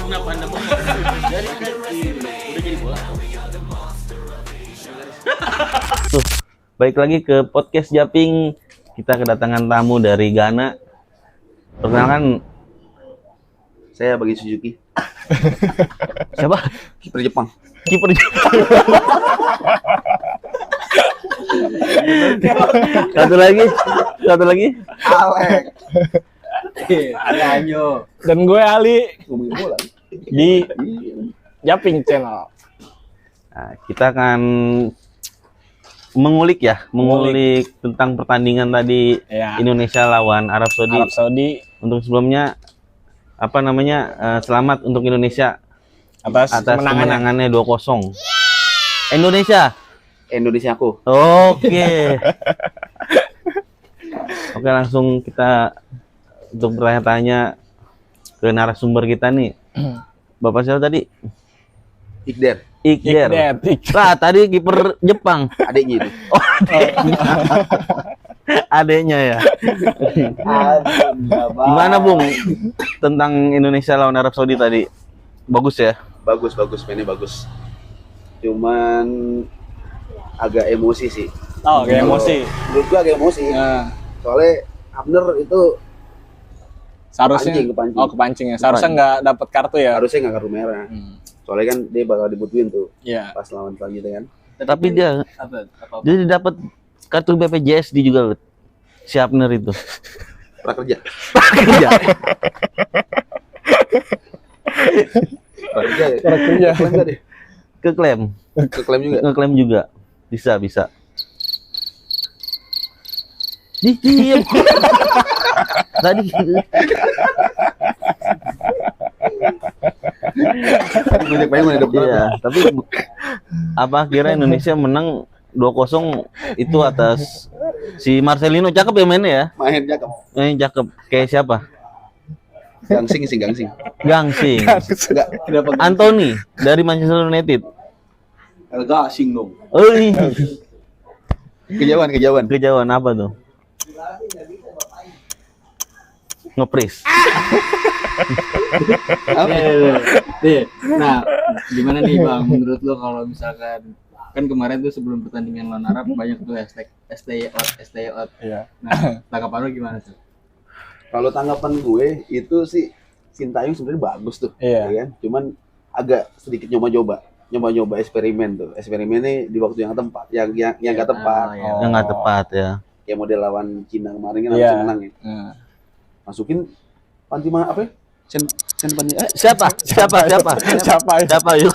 Kenapa Anda mau? Jadi kan udah jadi bola. Tuh, balik lagi ke podcast Japing. Kita kedatangan tamu dari Ghana. Perkenalkan, Saya Bagi Suzuki, siapa? kiper Jepang. Kiper. Satu lagi. Alek. Ada Anyo. Dan gue Ali Ngomongin bola. di Japing Channel. Nah, kita akan mengulik tentang pertandingan tadi Ya. Indonesia lawan Arab Saudi. Arab Saudi Untuk sebelumnya selamat untuk Indonesia atas kemenangannya kemenangannya. 2-0. Indonesia. Indonesia aku. Oke. Oke, langsung kita untuk bertanya-tanya ke narasumber kita nih. Bapak siapa tadi? Ikder. Ikder. Ikder. Lah, tadi kiper Jepang. Adiknya itu. Oh, adeknya ya. Gimana, Bung? Tentang Indonesia lawan Arab Saudi tadi. Bagus ya? Bagus, mainnya bagus. Cuman agak emosi sih. Oh, kayak emosi. Menurut gua agak emosi. Nah, Soalnya Abner itu seharusnya Kepancing. kepancing ya. Seharusnya nggak dapat kartu ya. harusnya nggak kartu merah. Soalnya kan dia bakal dibutuhin tuh Iya. pas lawan selanjutnya kan. Tapi dia dapat kartu BPJS di juga si Abner itu. Prakerja. Kerja. Prakerja. Ya? Prakerja. Klaim nggak deh? Keklaim. Keklaim juga. Ngeklaim juga. Bisa. Diem. Tadi Banyak banget ada iya, tapi kira Indonesia menang 2-0 itu atas si Marcelino. Cakep ya mainnya ya. main cakep. Cakep. Kayak siapa? Gangsing. Gangsing. Enggak, kenapa Anthony dari Manchester United. Gangsing dong. Oi. Kejauhan. Apa tuh? Ngepris. Nah, gimana nih Bang? Menurut lo kalau misalkan kan kemarin tuh sebelum pertandingan lawan Arab banyak tuh hashtag stay out. Iya. Nah, tanggapan lo gimana tuh? Kalau tanggapan gue itu sih Sintayong sebenarnya bagus tuh, Iya. ya kan? Cuman agak sedikit nyoba eksperimen tuh. Eksperimennya di waktu yang tepat, yang nggak tepat. iya. Yang nggak tepat ya. Kayak model lawan Cina kemarin kan Iya. harusnya menang ya. Masukin panti apa ya? Sen panti Siapa ya? Yuk.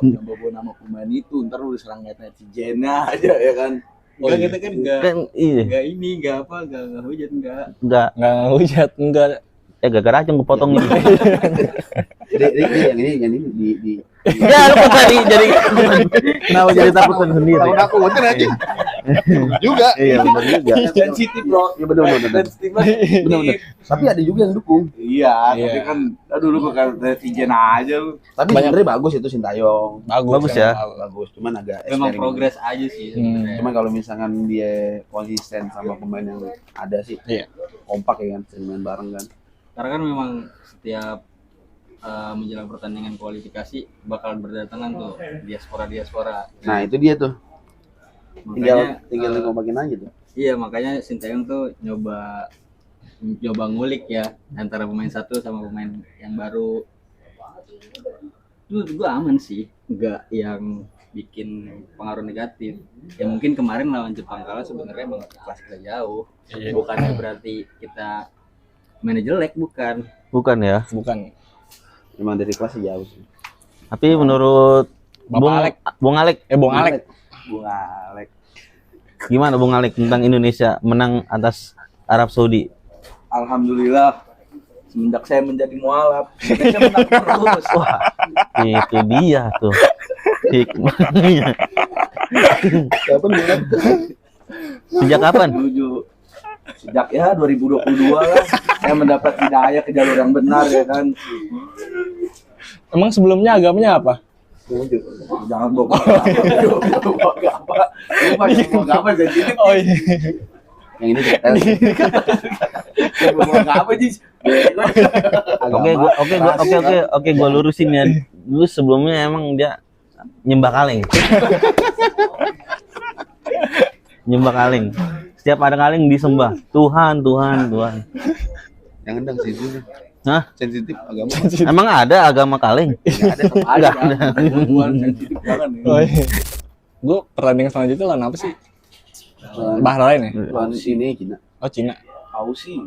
yang bawa nama pemain itu ntar lu diserang netizen aja ya kan. Enggak, kita kan Iya. enggak hujat enggak. Nggak hujat, enggak. gara-gara aja kepotong ini. Jadi yang ini di Ya, lu kok tadi jadi kenapa jadi takutan sendiri? tahun aku bener aja. Juga. Iya, benar juga. Sensitif, Bro. Iya benar. Benar. Tapi ada juga yang dukung. Iya, Iya. tapi kan dulu bukan netizen aja lu. Tapi sebenarnya bagus itu Sintayong. Bagus ya. Bagus, cuman agak Memang eksperimen. progres aja sih sebenarnya. Cuman kalau misalkan dia konsisten sama pemain yang ada sih, Iya. kompak ya kan, sering main bareng kan. Karena kan memang setiap menjelang pertandingan kualifikasi bakal berdatangan tuh diaspora. Nah itu dia tuh, Makanya, tinggal kompakin aja tuh. iya, makanya Sintayong tuh nyoba ngulik ya antara pemain satu sama pemain yang baru. Itu juga aman sih, nggak yang bikin pengaruh negatif. Ya mungkin kemarin lawan Jepang kalah sebenarnya emang kelas kita jauh. Iya. Bukannya berarti kita mainnya jelek, bukan. Bukan ya. Bukan. Memang dari kelasnya jauh sih. Tapi menurut Bapak Alek. Bung Alek, Bung Alek. Bung Alek. gimana Bung Alek tentang Indonesia menang atas Arab Saudi? Alhamdulillah semenjak saya menjadi mualaf Indonesia menang terus. Wah, itu dia tuh hikmahnya. Kapan Bung? Sejak kapan? Sejak ya 2022 lah saya mendapat hidayah ke jalur yang benar ya kan. Emang sebelumnya agamanya apa? Jangan bawa apa. Jadi Oh iya. Yang ini kita Ngomong apa sih? Oke, gua lurusin ya. Dulu sebelumnya emang dia nyembah kaleng. Nyembah kaleng. Setiap ada kaleng disembah. Tuhan. yang endang sih itu. Hah? Sensitif agama. Emang ada agama kaleng? Ada. Hubungan sensitif banget nih. Oh, iya. Gue pertandingan selanjutnya lawan apa sih? Bahrain ya? Lawan sini Cina. Oh, Cina. Aussie.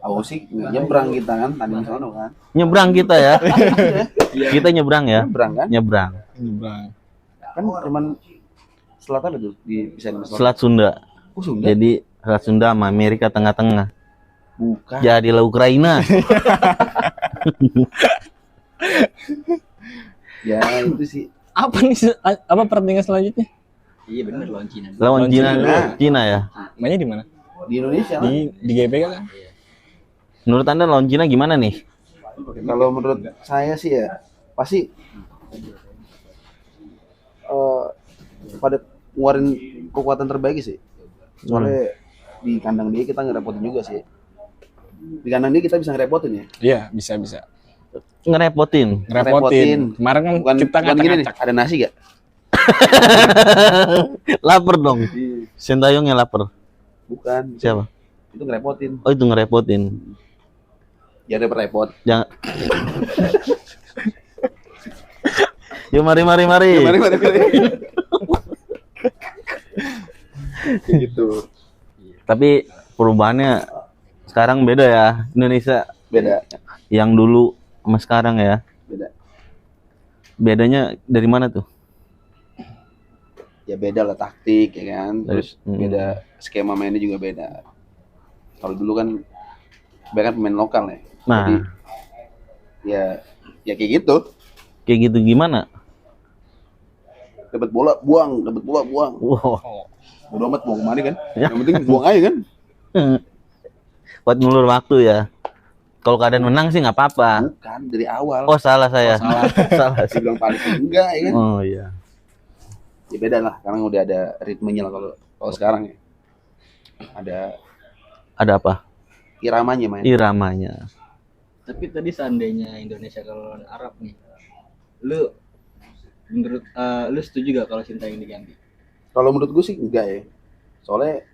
Aussie nyebrang kita kan tanding sono kan. Nyebrang kita ya. Kita nyebrang ya. Nyebrang kan? Nyebrang. Nyebrang. Kan cuman selatan itu di bisa di Selat Sunda. Oh, Sunda. Jadi Selat Sunda sama Amerika tengah-tengah. Bukan. Jadilah Ukraina. Ya itu sih. Apa nih apa pertandingan selanjutnya? Iya bener lawan Cina. Lawan Cina. Cina. Cina ya. Mainnya di mana? Di Indonesia lah. Di GBK kan? Menurut Anda lawan Cina gimana nih? Kalau menurut saya sih ya pasti pada ngeluarin kekuatan terbaik sih. Soalnya di kandang dia kita ngerepotin juga sih. Di kandang dia kita bisa ngerepotin ya. Iya, bisa. Ngerepotin. Ngerepotin. Kemarin kan Bukan, kita bukan gini nih, ngacak-ngacak. ada nasi gak? Lapar dong. Sintayongnya lapar. Bukan. Siapa? Itu ngerepotin. Oh, itu ngerepotin. Ya ada repot. Jangan. Yuk mari. Mari. Gitu. Tapi perubahannya sekarang beda ya. Indonesia Beda. yang dulu sama sekarang ya. Beda. Bedanya dari mana tuh? Ya beda lah taktik ya kan. Terus Hmm. beda skema mainnya juga beda. Kalau dulu kan banyak pemain lokal ya. Nah, Jadi ya kayak gitu. kayak gitu gimana? Dapat bola buang. Wow. Bodo amat buang kemana kan? Ya. Yang penting buang aja kan? Buat ngulur waktu ya. Kalau keadaan menang sih nggak apa-apa. Bukan dari awal. Oh, salah saya. Salah. Dibilang panik enggak ya kan? Oh iya. Ya beda lah. Sekarang udah ada ritmenya lah kalau sekarang ya. Ada apa? Iramanya main. Iramanya. Tapi tadi seandainya Indonesia kalau lawan Arab nih, lu setuju gak kalau Sintayong diganti? Kalau menurut gue sih enggak ya. Soalnya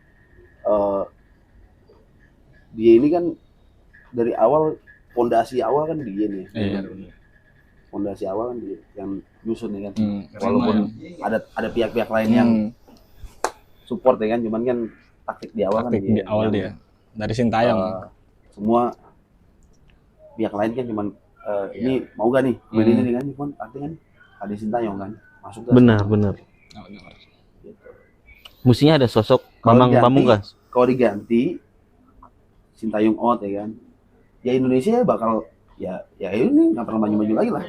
dia ini kan dari awal pondasi awal kan dia nih. Iya. Pondasi awal kan dia yang nyusun ya kan. Hmm. Walaupun ada pihak-pihak lain yang support ya kan, cuman kan taktik di awal Taktik kan dia. di awal yang, dia. Dari Sintayong. Semua pihak lain kan cuman ini mau gak nih main ini nih kan, cuman artinya kan ada Sintayong kan masuk ke Benar. Oh, benar. Mestinya ada sosok Kalau Bambang diganti- Pamungkas. Kalau diganti Sintayong out ya kan, ya Indonesia bakal ya ini nggak pernah maju-maju lagi lah,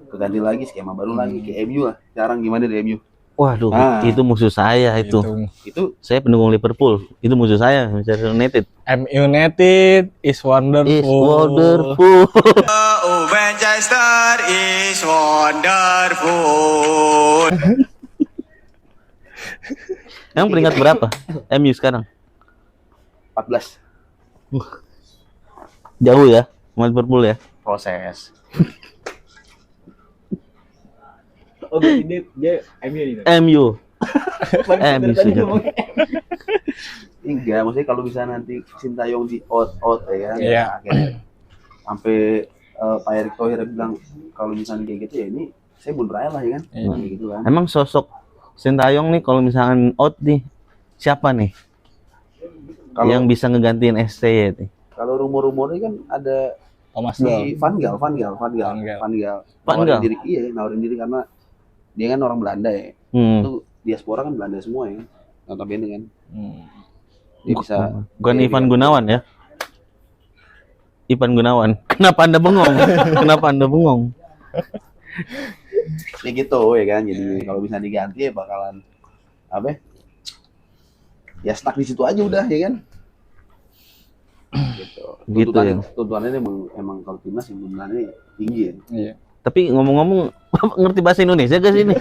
keganti lagi skema baru lagi kayak MU lah. Sekarang gimana di MU? Waduh, Ah. itu musuh saya itu. Itu Saya pendukung Liverpool. Itu musuh saya, Manchester United. United is wonderful. Is wonderful. Oh, Manchester is wonderful. Emang peringkat berapa? MU sekarang? 14 Jauh ya, sama Liverpool ya. proses. Oh, berarti dia MU nih. MU. Dari tadi sudah. ngomongnya. Enggak, maksudnya kalau bisa nanti Sintayong di out ya kan. Iya. Akhirnya sampai Pak Erick Thohir bilang kalau misalnya kayak gitu ya ini saya mundur aja lah ya kan. Iya. Kayak gitu kan. Emang sosok Sintayong nih kalau misalkan out nih, siapa nih Kalau yang bisa ngegantiin STY nih? kalau rumor-rumornya kan ada Thomas si Doll. Van Gaal. Van Gaal. Nawarin diri, iya, nawarin diri karena dia kan orang Belanda ya. Itu diaspora kan Belanda semua ya. Notabene kan. Dia bisa Bukan dia Ivan bisa- Gunawan ya? Ivan Gunawan. Kenapa Anda bengong? Kenapa Anda bengong? ya gitu ya kan. Jadi kalau bisa diganti ya bakalan apa? Ya stuck di situ aja udah ya kan. Gitu. Gitu ya. Tuntutannya emang kalau timnas sebenarnya tinggi ya. Iya. Tapi ngomong-ngomong, ngerti bahasa Indonesia gak sih ini?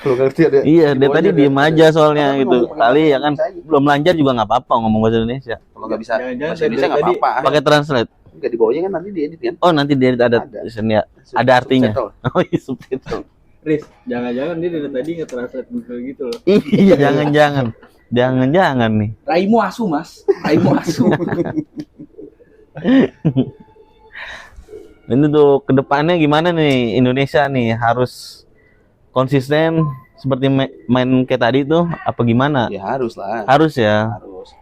Kalau ngerti ada. Iya, dia tadi diem aja soalnya Tapi gitu. ngomong Kali ya bahasa kan Indonesia aja. belum lancar juga nggak apa-apa ngomong bahasa Indonesia. Kalau nggak bisa Jangan-jangan bahasa Indonesia nggak tadi- apa-apa. Pakai translate. Nggak di bawahnya kan nanti diedit kan. Oh, nanti dia ada Ada. tulisannya. Ada artinya. Subtitle. Oh, iya subtitle. Riz, jangan-jangan dia dari tadi nge-translate Google gitu loh. Iya, jangan-jangan. Jangan-jangan nih. Raimu asu, Mas. Raimu asu. Ini tuh kedepannya gimana nih Indonesia nih harus konsisten seperti main kayak tadi tuh apa gimana? Ya harus lah. Harus ya. Harus.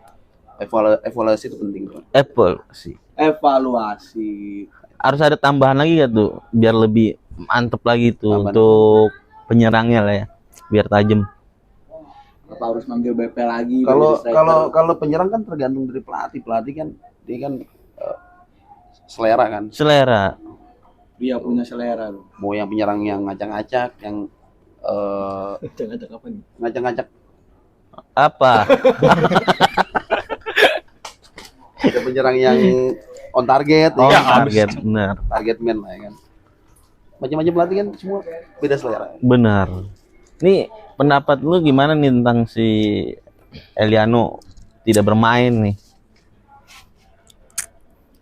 Evaluasi itu penting tuh. Apple sih. Evaluasi. Harus ada tambahan lagi gak tuh biar lebih mantep lagi tuh Tambahan. untuk penyerangnya lah ya. Biar tajam. Apa harus manggil BP lagi? Kalau jadi striker? kalau penyerang kan tergantung dari pelatih. Pelatih kan dia kan selera kan. Selera. Dia punya selera loh. Mau yang penyerang yang ngacak-ngacak, yang Jangan-jangan apa nih? ngacak-ngacak. Apa? Ada penyerang yang on target, Oh, ya kan? target benar. Target man lah ya kan. Macam-macam pelatih kan semua beda selera. Benar. Nih pendapat lu gimana nih tentang si Eliano tidak bermain nih?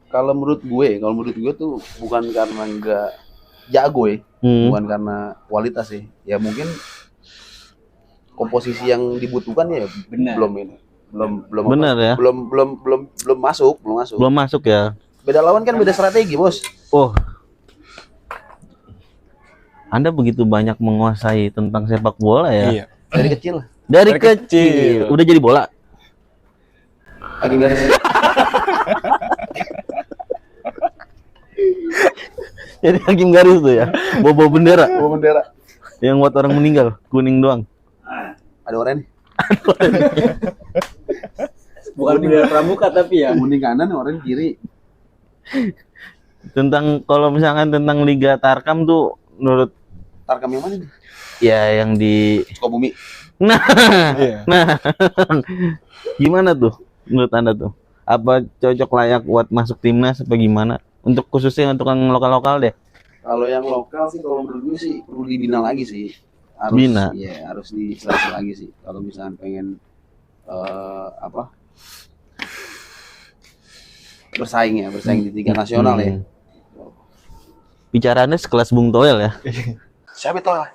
Kalau menurut gue tuh bukan karena nggak jago ya, bukan karena kualitas sih. Ya mungkin komposisi yang dibutuhkan ya Benar. belum Benar ya. belum masuk. Belum masuk ya. Beda lawan kan beda strategi, Bos. Oh. Anda begitu banyak menguasai tentang sepak bola ya? Iya. Dari kecil. Dari Dari kecil. kecil. Udah jadi bola. Lagi garis. Jadi hakim garis tuh ya. Bawa bendera. Bawa bendera. Yang buat orang meninggal, kuning doang. Ada oranye. Bukan bendera pramuka tapi ya. Kuning kanan, oranye kiri. Tentang kalau misalkan tentang Liga Tarkam tuh menurut Tarkam yang mana nih? ya yang di Sukabumi. nah Iya. nah gimana tuh menurut Anda tuh? Apa cocok layak buat masuk timnas apa gimana? Untuk khususnya untuk yang lokal-lokal deh. Kalau yang lokal sih kalau menurut gue sih perlu dibina lagi sih. Harus, Bina. Iya, harus diseleksi lagi sih. Kalau misalnya pengen bersaing di tingkat nasional ya. Bicaraannya sekelas Bung Toel ya. Siapa itu lah?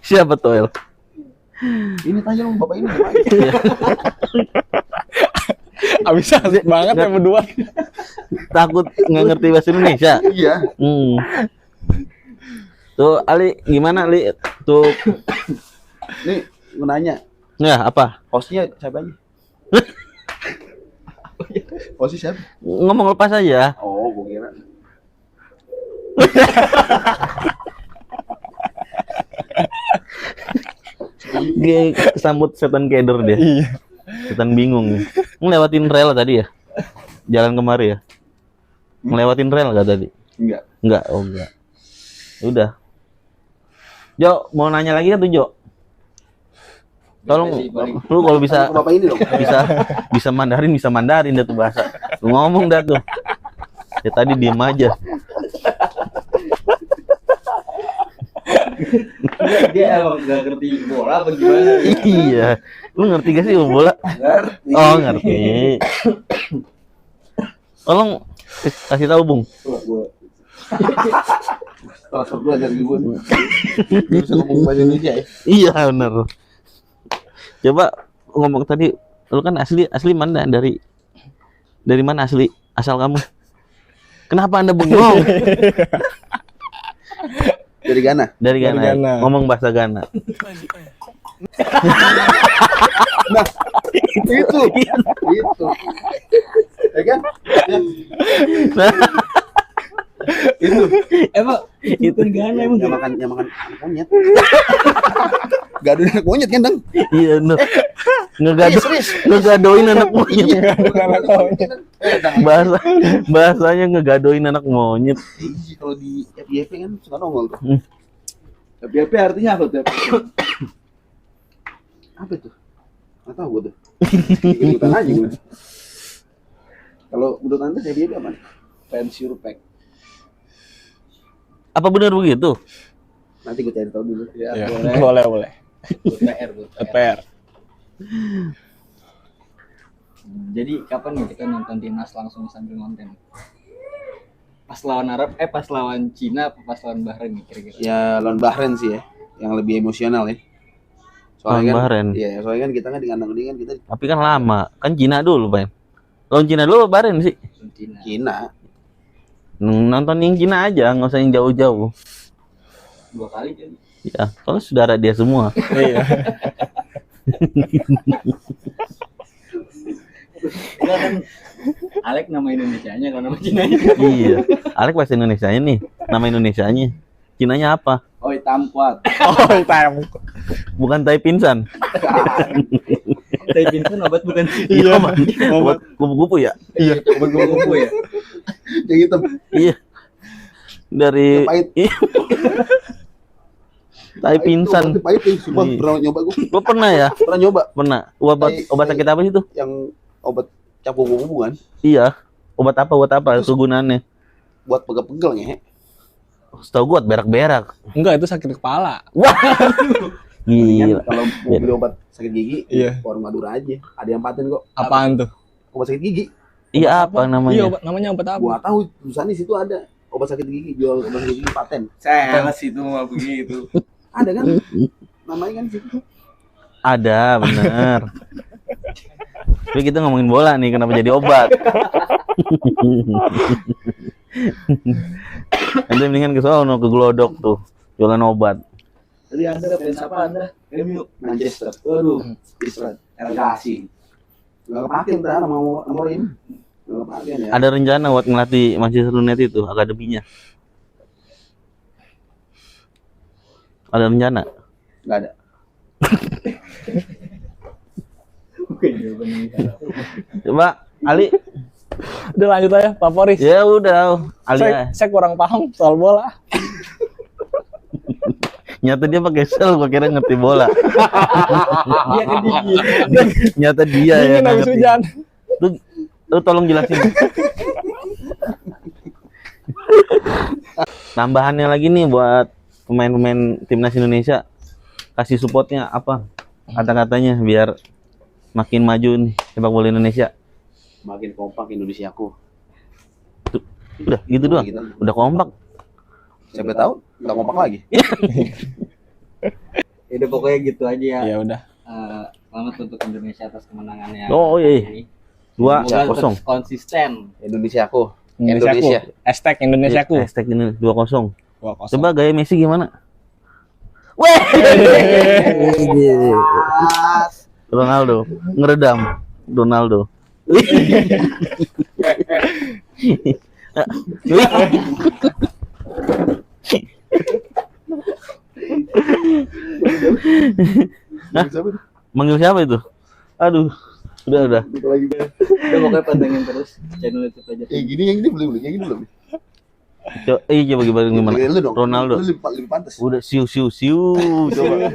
Siapa Toel? Ini tanya dong bapak ini. Abis asik banget ya berdua. Takut nggak ngerti bahasa Indonesia. Iya. Tuh Ali gimana Ali? Tuh Nih, gue nanya, ya apa? hostnya siapa aja? Hostnya siapa? Ngomong lepas aja. Oh, gue kira. Dia kesambut setan keder dia. Iya. Setan bingung. Ngelewatin rel tadi ya? Jalan kemari ya? Ngelewatin rel gak tadi? Enggak. Enggak, oh enggak. Udah. Jo, mau nanya lagi kan tuh Jo? Tolong, lu kalau bisa Bapak ini dong. bisa Mandarin dah tuh bahasa. Lu ngomong dah tuh. Ya tadi diem aja. Dia emang gak ngerti bola apa gimana? Iya. Lu ngerti gak sih bola? Ngerti. Oh, ngerti. Tolong kasih tahu, Bung. Salah satu ajar gue. Dia bisa ngomong bahasa Indonesia ya. Iya, benar. Coba ngomong tadi, lu kan asli mana dari mana asli asal kamu? Kenapa Anda bengong? Dari Ghana. Dari Ghana. Dari Ghana. Ngomong bahasa Ghana. Itu. Ya kan? Ya. Nah, Emang itu Ghana emang Yang makan anak monyet. Gak ada anak monyet kan, Dang? iya bener. Serius. Ngegadoin anak monyet. Anak monyet. Bahasanya ngegadoin anak monyet. Iya, kalau di FYP kan suka nongol tuh. FYP artinya apa tuh? Apa itu? Nggak tahu gue tuh. Ikutan aja gue. Kalau menurut Anda FYP apa? Pensiur pack. Apa benar begitu? Nanti gue cari tahu dulu. Ya, boleh. Buat PR, buat PR. PR. Jadi kapan nih kita nonton timnas langsung sambil nonton? Pas lawan Arab, pas lawan Cina, apa pas lawan Bahrain nih kira-kira? Ya lawan Bahrain sih ya, yang lebih emosional ya. Lawan kan, Bahrain. Iya, soalnya kan kita kan di kandang kita Tapi kan lama. Kan Cina dulu, Bang. Lawan Cina dulu apa Bahrain sih? Cina. Cina. Nonton yang Cina aja, nggak usah yang jauh-jauh. 2 kali jadi. Ya, soalnya saudara dia semua. Iya. Enggak kan Alek nama Indonesianya kalau nama Cinanya. Iya. Alek bahasa Indonesianya nih. Nama Indonesianya. Cinanya apa? Oi Tamkuat. Oh, time. Bukan Tai Pinsan. Tai Pinsan obat bukan sih? Iya, obat kupu-kupu ya? Iya, obat kupu ya. Yang hitam. Iya. Dari Yang pahit. Iya. Tai Pinsan. Itu pahit nih, sumpah Iya. pernah nyoba gue. Gua pernah ya? Pernah nyoba Pernah. Obat sakit apa sih itu? yang obat cap kuku kan Iya. Obat apa? Kegunaannya? buat pegel-pegel ngehe. Setahu gua buat berak-berak. Enggak, itu sakit kepala. Gila. Kalau mau beli obat sakit gigi, Iya. warung Madura aja. Ada yang paten kok. Apaan tuh? Obat sakit gigi. Iya apa Iya, namanya? namanya obat apa? Gua tahu tulisan di situ ada obat sakit gigi, jual obat sakit gigi paten. Sales itu mah begitu. Ada kan? Namanya kan situ. Ada, bener. Tapi kita ngomongin bola nih, kenapa jadi obat? Nanti mendingan ke sono, ke Glodok tuh, jualan obat. Tadi Anda fans apa Anda? MU. Manchester. Waduh, Israel. Elgasi. Enggak kepake ntar nomor ini. Enggak kepake ya. Ada rencana buat ngelatih Manchester United itu, akademinya. Ada rencana? Enggak ada. Oke, jawabannya salah. Coba, Ali. Udah lanjut aja, Pak Poris. Ya udah, Ali. Saya kurang paham soal bola. Nyata dia pakai sel, gua kira ngerti bola. Dia kedingin. Nyata dia ya. Dingin habis hujan. Lu tolong jelasin. Tambahannya lagi nih buat pemain-pemain timnas Indonesia, kasih supportnya apa? Kata-katanya biar makin maju nih sepak bola Indonesia. Makin kompak Indonesiaku. Udah gitu doang. Gitu. Udah kompak. Siapa tahu enggak kompak lagi. Udah pokoknya gitu aja ya. Ya udah. Selamat untuk Indonesia atas kemenangannya. Oh iya. Ini. 2-0. Semoga terus konsisten. Indonesiaku. Indonesiaku. Hashtag Indonesiaku. Hashtag ini 2-0. 2-0. Coba gaya Messi gimana? Weh. Ronaldo ngeredam. Ronaldo. Manggil siapa itu? Aduh, udah. Udah pokoknya pantengin terus channel YouTube aja. Gini yang ini belum, yang ini belum. Coba gimana? Lu dong. Ronaldo. Lu lebih pantas. Udah siu. Coba.